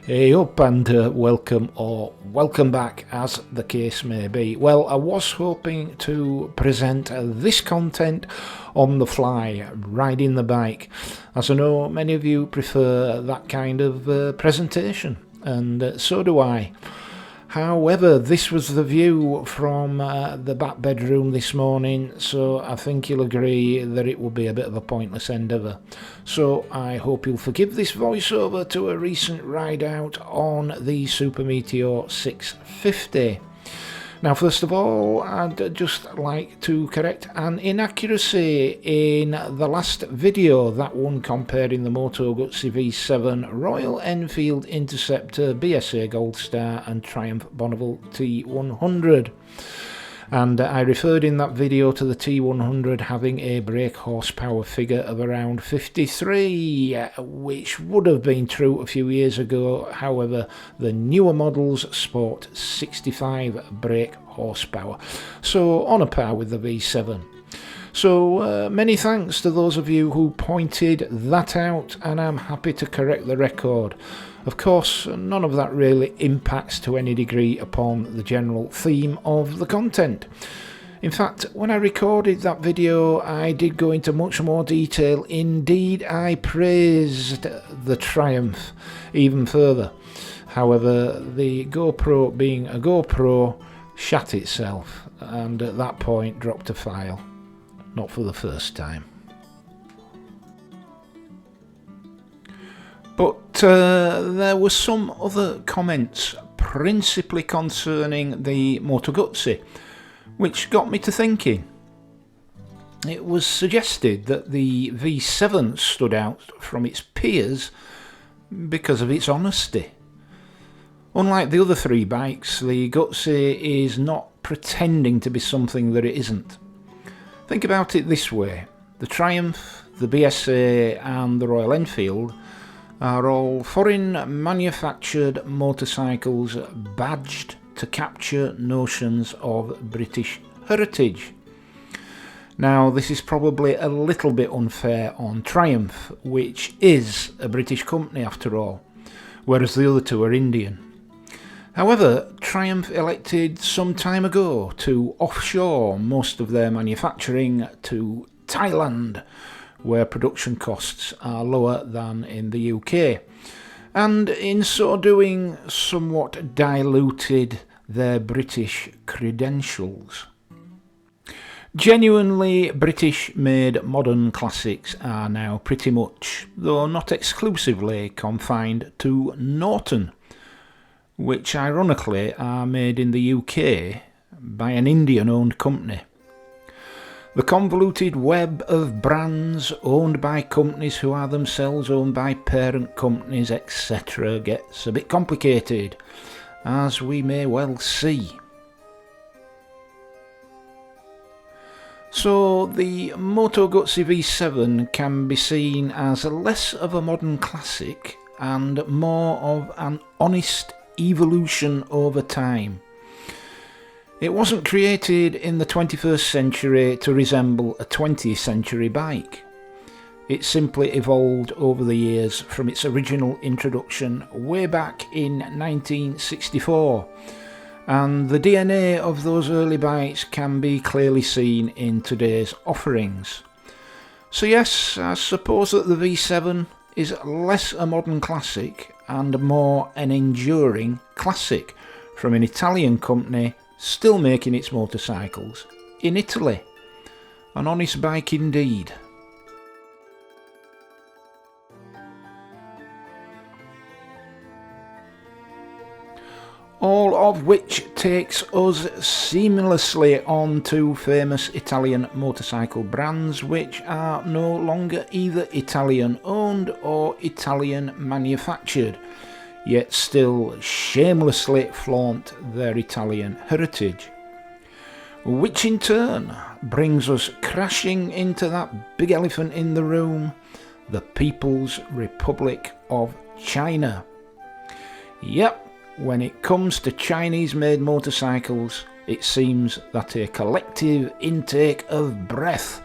Hey up and welcome or welcome back as the case may be. Well, I was hoping to present this content on the fly, riding the bike, as I know many of you prefer that kind of presentation, and so do I. However, this was the view from the back bedroom this morning, so I think you'll agree that it will be a bit of a pointless endeavour. So I hope you'll forgive this voiceover to a recent ride out on the Super Meteor 650. Now, first of all, I'd just like to correct an inaccuracy in the last video, that one comparing the Moto Guzzi V7, Royal Enfield Interceptor, BSA Gold Star and Triumph Bonneville T100. And I referred in that video to the T100 having a brake horsepower figure of around 53, which would have been true a few years ago. However, the newer models sport 65 brake horsepower, so on a par with the V7. So many thanks to those of you who pointed that out, and I'm happy to correct the record. Of course, none of that really impacts to any degree upon the general theme of the content. In fact, when I recorded that video, I did go into much more detail. Indeed, I praised the Triumph even further. However, the GoPro, being a GoPro, shat itself, and at that point dropped a file. Not for the first time. But there were some other comments, principally concerning the Moto Guzzi, which got me to thinking. It was suggested that the V7 stood out from its peers because of its honesty. Unlike the other three bikes, the Guzzi is not pretending to be something that it isn't. Think about it this way: the Triumph, the BSA and the Royal Enfield are all foreign manufactured motorcycles badged to capture notions of British heritage. Now, this is probably a little bit unfair on Triumph, which is a British company after all, whereas the other two are Indian. However, Triumph elected some time ago to offshore most of their manufacturing to Thailand, where production costs are lower than in the UK, and in so doing somewhat diluted their British credentials. Genuinely British-made modern classics are now pretty much, though not exclusively, confined to Norton, which ironically are made in the UK by an Indian-owned company. The convoluted web of brands owned by companies who are themselves owned by parent companies, etc. gets a bit complicated, as we may well see. So the Moto Guzzi V7 can be seen as less of a modern classic and more of an honest evolution over time. It wasn't created in the 21st century to resemble a 20th century bike. It simply evolved over the years from its original introduction way back in 1964, and the DNA of those early bikes can be clearly seen in today's offerings. So yes, I suppose that the V7 is less a modern classic and more an enduring classic from an Italian company still making its motorcycles in Italy. An honest bike indeed. All of which takes us seamlessly on to famous Italian motorcycle brands which are no longer either Italian owned or Italian manufactured, yet still shamelessly flaunt their Italian heritage. Which in turn brings us crashing into that big elephant in the room, the People's Republic of China. Yep, when it comes to Chinese-made motorcycles, it seems that a collective intake of breath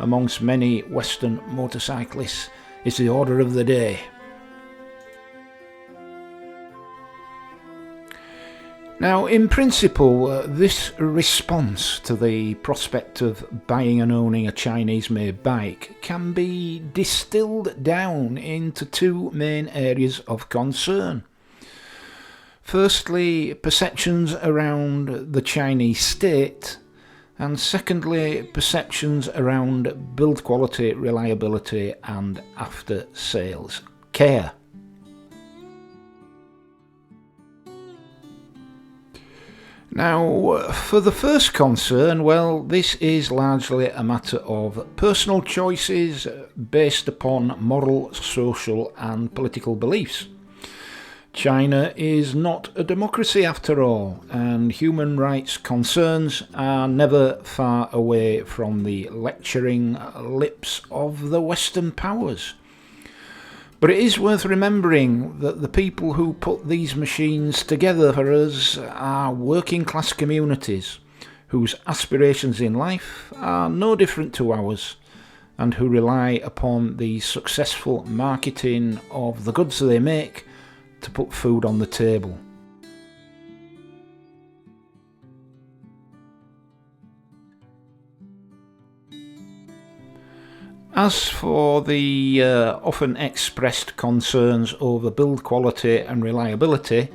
amongst many Western motorcyclists is the order of the day. Now, in principle, this response to the prospect of buying and owning a Chinese-made bike can be distilled down into two main areas of concern. Firstly, perceptions around the Chinese state, and secondly, perceptions around build quality, reliability and after-sales care. Now, for the first concern, well, this is largely a matter of personal choices based upon moral, social and political beliefs. China is not a democracy after all, and human rights concerns are never far away from the lecturing lips of the Western powers. But it is worth remembering that the people who put these machines together for us are working class communities whose aspirations in life are no different to ours and who rely upon the successful marketing of the goods they make to put food on the table. As for the often expressed concerns over build quality and reliability,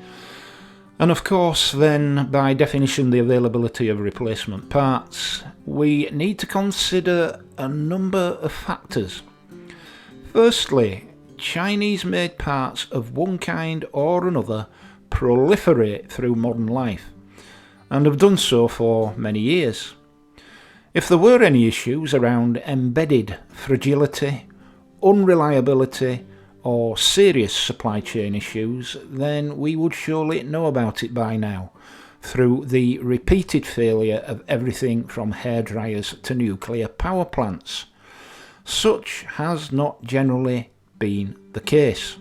and of course then by definition the availability of replacement parts, we need to consider a number of factors. Firstly, Chinese-made parts of one kind or another proliferate through modern life, and have done so for many years. If there were any issues around embedded fragility, unreliability or serious supply chain issues, then we would surely know about it by now, through the repeated failure of everything from hairdryers to nuclear power plants. Such has not generally been the case.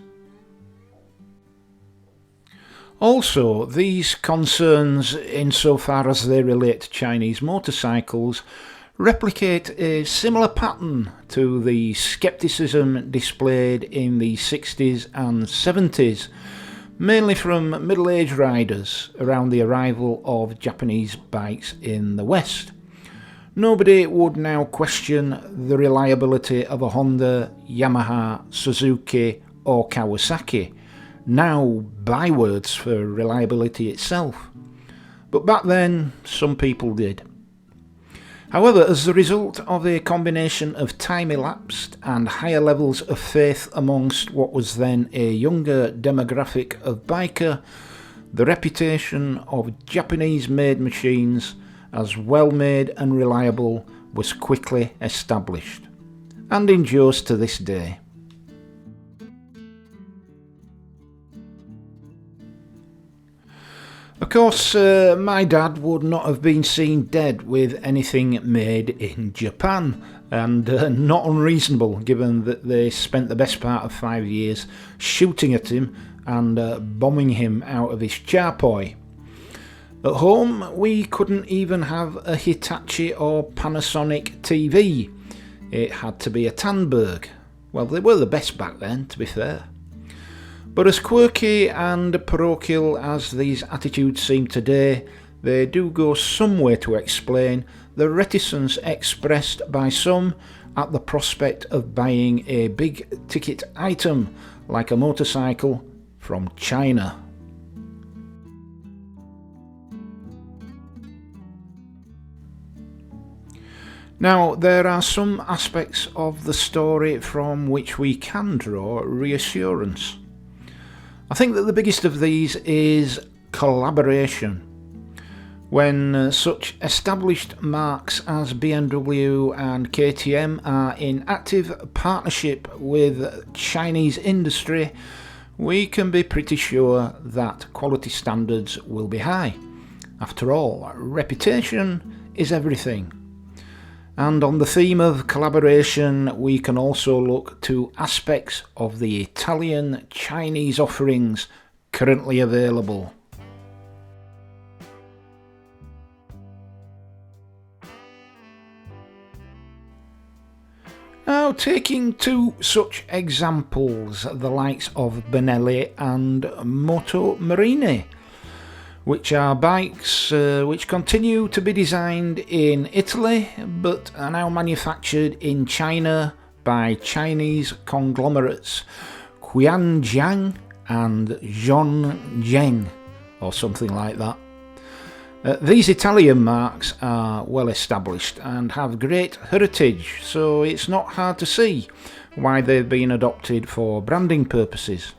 Also, these concerns, insofar as they relate to Chinese motorcycles, replicate a similar pattern to the scepticism displayed in the 60s and 70s, mainly from middle-aged riders around the arrival of Japanese bikes in the West. Nobody would now question the reliability of a Honda, Yamaha, Suzuki or Kawasaki, now bywords for reliability itself. But back then, some people did. However, as the result of a combination of time elapsed and higher levels of faith amongst what was then a younger demographic of biker, the reputation of Japanese-made machines as well-made and reliable was quickly established, and endures to this day. Of course, my dad would not have been seen dead with anything made in Japan, and not unreasonable given that they spent the best part of 5 years shooting at him and bombing him out of his charpoi. At home, we couldn't even have a Hitachi or Panasonic TV. It had to be a Tandberg. Well, they were the best back then, to be fair. But as quirky and parochial as these attitudes seem today, they do go some way to explain the reticence expressed by some at the prospect of buying a big ticket item like a motorcycle from China. Now, there are some aspects of the story from which we can draw reassurance. I think that the biggest of these is collaboration. When such established marques as BMW and KTM are in active partnership with Chinese industry, we can be pretty sure that quality standards will be high. After all, reputation is everything. And on the theme of collaboration, we can also look to aspects of the Italian-Chinese offerings currently available. Now, taking two such examples, the likes of Benelli and Moto Morini. which are bikes which continue to be designed in Italy but are now manufactured in China by Chinese conglomerates Qianjiang and Zhongzheng or something like that. These Italian marks are well established and have great heritage, so it's not hard to see why they've been adopted for branding purposes.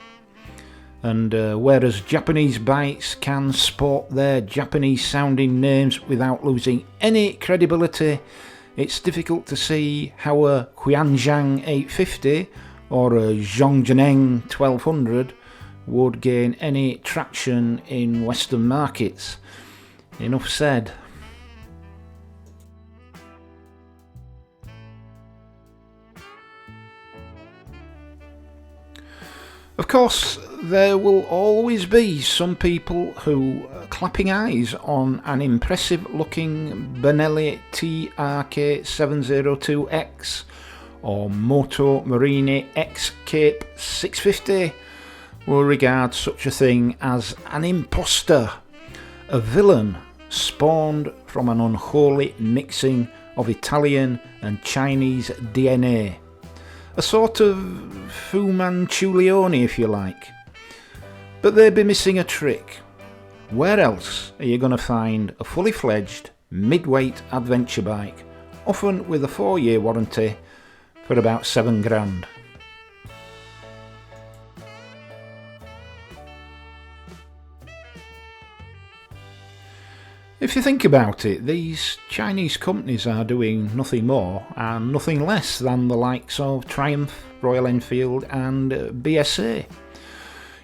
And whereas Japanese bikes can sport their Japanese sounding names without losing any credibility, it's difficult to see how a Qianjiang 850 or a Zhongzheng 1200 would gain any traction in Western markets. Enough said. Of course, there will always be some people who are clapping eyes on an impressive looking Benelli TRK702X or Moto Morini X Cape 650 will regard such a thing as an imposter, a villain spawned from an unholy mixing of Italian and Chinese DNA. A sort of Fu Manchulione, if you like. But they'd be missing a trick. Where else are you going to find a fully fledged mid-weight adventure bike, often with a 4-year warranty, for about £7,000? If you think about it, these Chinese companies are doing nothing more and nothing less than the likes of Triumph, Royal Enfield and BSA,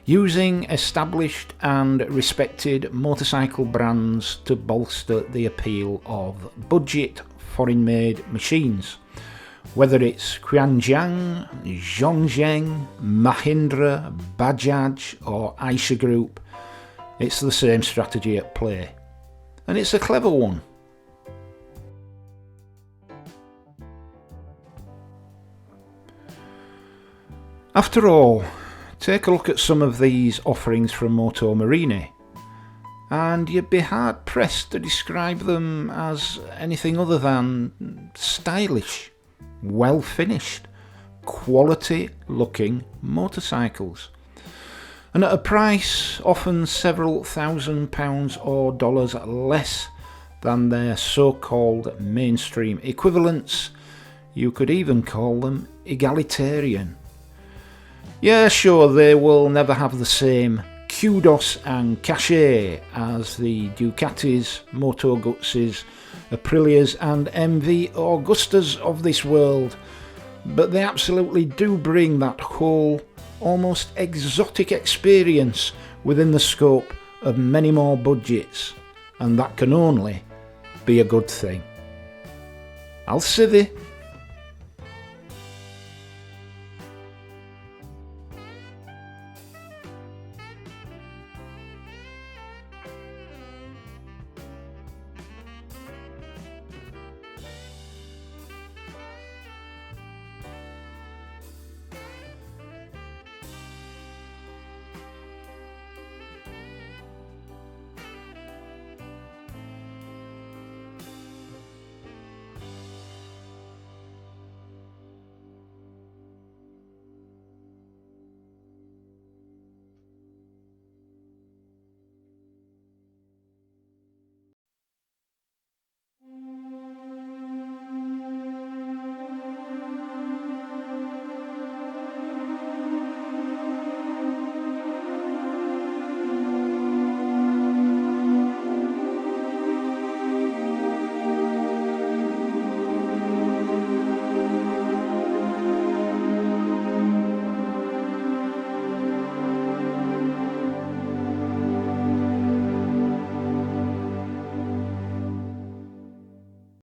using established and respected motorcycle brands to bolster the appeal of budget foreign-made machines. Whether it's Qianjiang, Zhongzheng, Mahindra, Bajaj or Eicher Group, it's the same strategy at play. And it's a clever one. After all, take a look at some of these offerings from Moto Morini, and you'd be hard pressed to describe them as anything other than stylish, well finished, quality looking motorcycles. And at a price often several £1,000s or dollars less than their so-called mainstream equivalents. You could even call them egalitarian. Yeah, sure, they will never have the same kudos and cachet as the Ducatis, Moto Guzzi's, Aprilias and MV Augustas of this world, but they absolutely do bring that whole almost exotic experience within the scope of many more budgets, and that can only be a good thing. Al Sidi.